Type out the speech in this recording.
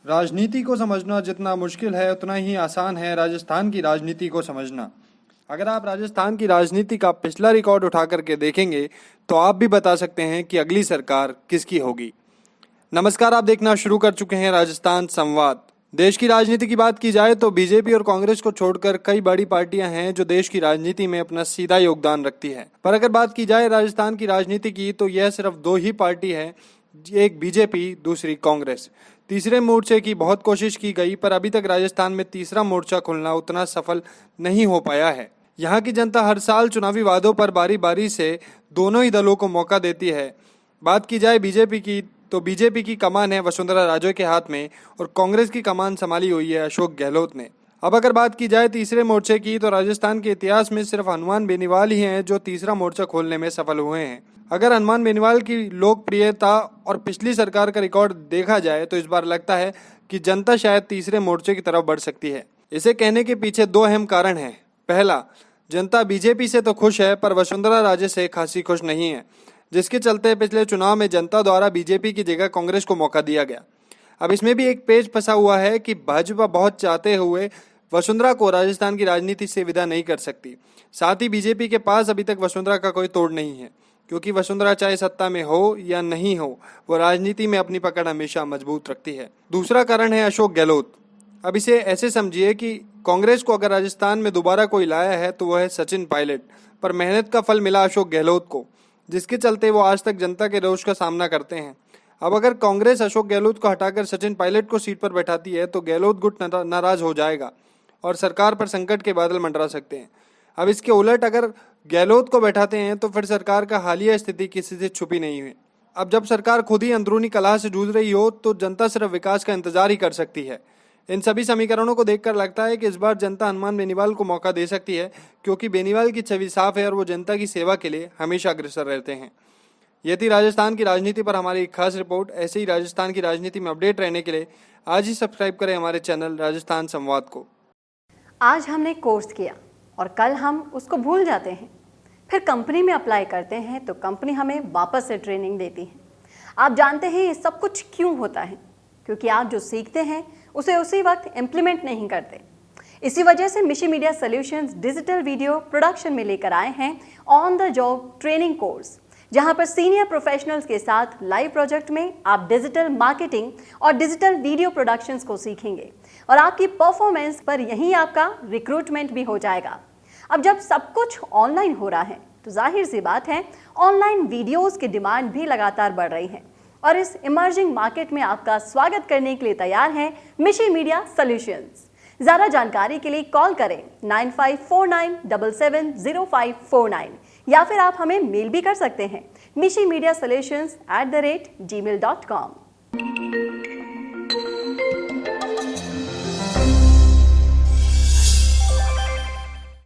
राजनीति को समझना जितना मुश्किल है उतना ही आसान है राजस्थान की राजनीति को समझना। अगर आप राजस्थान की राजनीति का पिछला रिकॉर्ड उठा करके देखेंगे तो आप भी बता सकते हैं कि अगली सरकार किसकी होगी। नमस्कार, आप देखना शुरू कर चुके हैं राजस्थान संवाद। देश की राजनीति की बात की जाए तो बीजेपी और कांग्रेस को छोड़कर कई बड़ी पार्टियां हैं जो देश की राजनीति में अपना सीधा योगदान रखती है। पर अगर बात की जाए राजस्थान की राजनीति की तो यह सिर्फ दो ही पार्टी है, एक बीजेपी, दूसरी कांग्रेस। तीसरे मोर्चे की बहुत कोशिश की गई पर अभी तक राजस्थान में तीसरा मोर्चा खुलना उतना सफल नहीं हो पाया है। यहाँ की जनता हर साल चुनावी वादों पर बारी बारी से दोनों ही दलों को मौका देती है। बात की जाए बीजेपी की तो बीजेपी की कमान है वसुंधरा राजे के हाथ में और कांग्रेस की कमान संभाली हुई है अशोक गहलोत ने। अब अगर बात की जाए तीसरे मोर्चे की तो राजस्थान के इतिहास में सिर्फ हनुमान बेनीवाल ही हैं जो तीसरा मोर्चा खोलने में सफल हुए हैं। अगर हनुमान बेनीवाल की लोकप्रियता और पिछली सरकार का रिकॉर्ड देखा जाए तो इस बार लगता है कि जनता शायद तीसरे मोर्चे की तरफ बढ़ सकती है। इसे कहने के पीछे दो अहम कारण हैं। पहला, जनता बीजेपी से तो खुश है पर वसुंधरा राजे से खासी खुश नहीं है, जिसके चलते पिछले चुनाव में जनता द्वारा बीजेपी की जगह कांग्रेस को मौका दिया गया। अब इसमें भी एक पेच फंसा हुआ है कि भाजपा बहुत चाहते हुए वसुंधरा को राजस्थान की राजनीति से विदा नहीं कर सकती। साथ ही बीजेपी के पास अभी तक वसुंधरा का कोई तोड़ नहीं है, क्योंकि वसुंधरा चाहे सत्ता में हो या नहीं हो, वो राजनीति में अपनी पकड़ हमेशा मजबूत रखती है। दूसरा कारण है अशोक गहलोत। अब इसे ऐसे समझिए कि कांग्रेस को अगर राजस्थान में दोबारा कोई लाया है तो वह है सचिन पायलट, पर मेहनत का फल मिला अशोक गहलोत को, जिसके चलते वो आज तक जनता के रोष का सामना करते हैं। अब अगर कांग्रेस अशोक गहलोत को हटाकर सचिन पायलट को सीट पर बैठाती है तो गहलोत गुट नाराज हो जाएगा और सरकार पर संकट के बादल मंडरा सकते हैं। अब इसके उलट अगर गहलोत को बैठाते हैं तो फिर सरकार का हालिया स्थिति किसी से छुपी नहीं है। अब जब सरकार खुद ही अंदरूनी कलह से जूझ रही हो तो जनता सिर्फ विकास का इंतजार ही कर सकती है। इन सभी समीकरणों को देखकर लगता है कि इस बार जनता हनुमान बेनीवाल को मौका दे सकती है, क्योंकि बेनीवाल की छवि साफ है और वो जनता की सेवा के लिए हमेशा अग्रसर रहते हैं। ये थी राजस्थान की राजनीति पर हमारी एक खास रिपोर्ट। ऐसे ही राजस्थान की राजनीति में अपडेट रहने के लिए आज ही सब्सक्राइब करें हमारे चैनल राजस्थान संवाद को। आज हमने कोर्स किया और कल हम उसको भूल जाते हैं, फिर कंपनी में अप्लाई करते हैं तो कंपनी हमें वापस से ट्रेनिंग देती है। आप जानते हैं ये सब कुछ क्यों होता है? क्योंकि आप जो सीखते हैं उसे उसी वक्त इम्प्लीमेंट नहीं करते। इसी वजह से मिशी media solutions digital video production में लेकर आए हैं on the job training course, जहां पर सीनियर प्रोफेशनल्स के साथ लाइव प्रोजेक्ट में आप डिजिटल मार्केटिंग और डिजिटल वीडियो प्रोडक्शंस को सीखेंगे और आपकी परफॉर्मेंस पर यहीं आपका रिक्रूटमेंट भी हो जाएगा। अब जब सब कुछ ऑनलाइन हो रहा है तो जाहिर सी बात है ऑनलाइन वीडियोस की डिमांड भी लगातार बढ़ रही है और इस इमर्जिंग मार्केट में आपका स्वागत करने के लिए तैयार है मिशी मीडिया सॉल्यूशंस। ज़्यादा जानकारी के लिए कॉल करें 9549770549 या फिर आप हमें मेल भी कर सकते हैं mishimediasolutions@gmail.com।